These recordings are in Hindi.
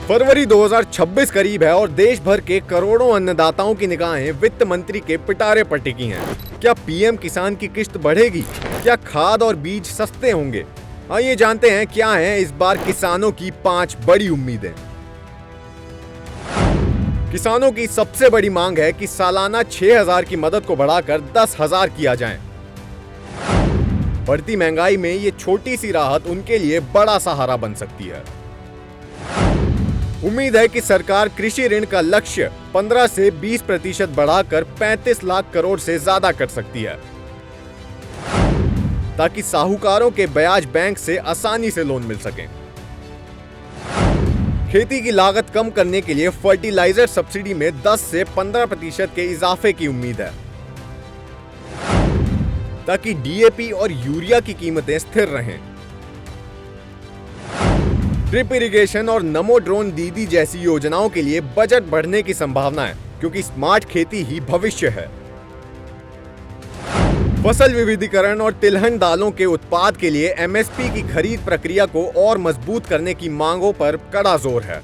फरवरी 2026 करीब है और देश भर के करोड़ों अन्नदाताओं की निगाहें वित्त मंत्री के पिटारे पर टिकी हैं। क्या पीएम किसान की किश्त बढ़ेगी? क्या खाद और बीज सस्ते होंगे? आइए जानते हैं क्या हैं इस बार किसानों की 5 बड़ी उम्मीदें। किसानों की सबसे बड़ी मांग है कि सालाना 6,000 की मदद को बढ़ाकर 10,000 किया जाए। बढ़ती महंगाई में ये छोटी सी राहत उनके लिए बड़ा सहारा बन सकती है। उम्मीद है कि सरकार कृषि ऋण का लक्ष्य 15 से 20% बढ़ाकर 35 लाख करोड़ से ज्यादा कर सकती है, ताकि साहूकारों के ब्याज बैंक से आसानी से लोन मिल सके। खेती की लागत कम करने के लिए फर्टिलाइजर सब्सिडी में 10 से 15% के इजाफे की उम्मीद है, ताकि डीएपी और यूरिया की कीमतें स्थिर रहें। ड्रिप इरिगेशन और नमो ड्रोन दीदी जैसी योजनाओं के लिए बजट बढ़ने की संभावना है, क्योंकि स्मार्ट खेती ही भविष्य है। फसल विविधीकरण और तिलहन दालों के उत्पाद के लिए एमएसपी की खरीद प्रक्रिया को और मजबूत करने की मांगों पर कड़ा जोर है।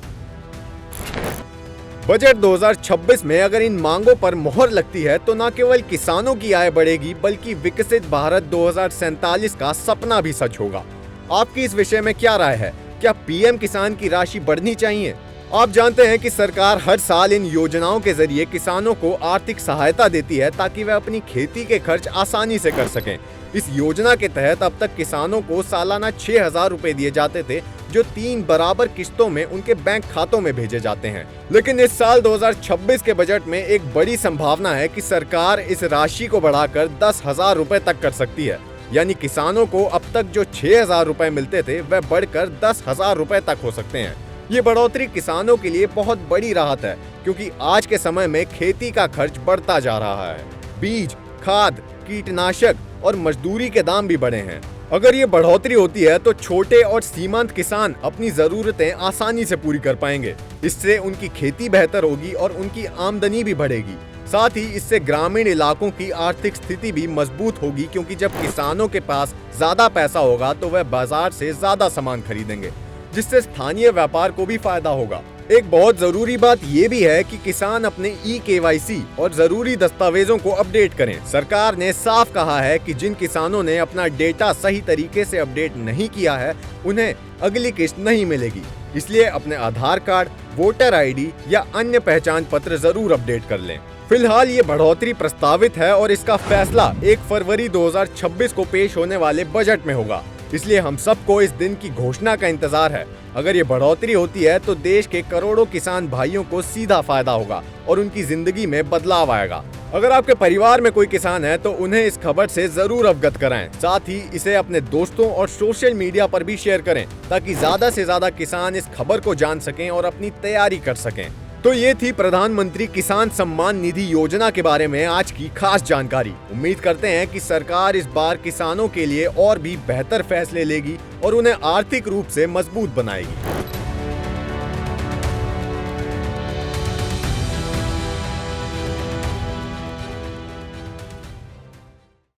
बजट 2026 में अगर इन मांगों पर मोहर लगती है तो न केवल किसानों की आय बढ़ेगी, बल्कि विकसित भारत 2047 का सपना भी सच होगा। आपकी इस विषय में क्या राय है? क्या पीएम किसान की राशि बढ़नी चाहिए? आप जानते हैं कि सरकार हर साल इन योजनाओं के जरिए किसानों को आर्थिक सहायता देती है, ताकि वे अपनी खेती के खर्च आसानी से कर सकें। इस योजना के तहत अब तक किसानों को सालाना 6,000 रुपए दिए जाते थे, जो 3 बराबर किस्तों में उनके बैंक खातों में भेजे जाते हैं। लेकिन इस साल 2026 के बजट में एक बड़ी संभावना है कि सरकार इस राशि को बढ़ाकर 10,000 रुपए तक कर सकती है। यानी किसानों को अब तक जो 6,000 रुपए मिलते थे वह बढ़कर 10,000 रुपए तक हो सकते हैं। ये बढ़ोतरी किसानों के लिए बहुत बड़ी राहत है, क्योंकि आज के समय में खेती का खर्च बढ़ता जा रहा है। बीज, खाद, कीटनाशक और मजदूरी के दाम भी बढ़े हैं। अगर ये बढ़ोतरी होती है तो छोटे और सीमांत किसान अपनी जरूरतें आसानी से पूरी कर पाएंगे। इससे उनकी खेती बेहतर होगी और उनकी आमदनी भी बढ़ेगी। साथ ही इससे ग्रामीण इलाकों की आर्थिक स्थिति भी मजबूत होगी, क्योंकि जब किसानों के पास ज्यादा पैसा होगा तो वह बाजार से ज्यादा सामान खरीदेंगे, जिससे स्थानीय व्यापार को भी फायदा होगा। एक बहुत जरूरी बात यह भी है कि किसान अपने KYC और जरूरी दस्तावेजों को अपडेट करें। सरकार ने साफ कहा है कि जिन किसानों ने अपना डेटा सही तरीके से अपडेट नहीं किया है, उन्हें अगली किश्त नहीं मिलेगी। इसलिए अपने आधार कार्ड, वोटर ID या अन्य पहचान पत्र जरूर अपडेट कर लें। फिलहाल ये बढ़ोतरी प्रस्तावित है और इसका फैसला 1 फरवरी 2026 को पेश होने वाले बजट में होगा। इसलिए हम सबको इस दिन की घोषणा का इंतजार है। अगर ये बढ़ोतरी होती है तो देश के करोड़ों किसान भाइयों को सीधा फायदा होगा और उनकी जिंदगी में बदलाव आएगा। अगर आपके परिवार में कोई किसान है तो उन्हें इस खबर से जरूर अवगत कराएं। साथ ही इसे अपने दोस्तों और सोशल मीडिया पर भी शेयर करें, ताकि ज्यादा से ज्यादा किसान इस खबर को जान सकें और अपनी तैयारी कर सकें। तो ये थी प्रधानमंत्री किसान सम्मान निधि योजना के बारे में आज की खास जानकारी। उम्मीद करते हैं कि सरकार इस बार किसानों के लिए और भी बेहतर फैसले लेगी और उन्हें आर्थिक रूप से मजबूत बनाएगी।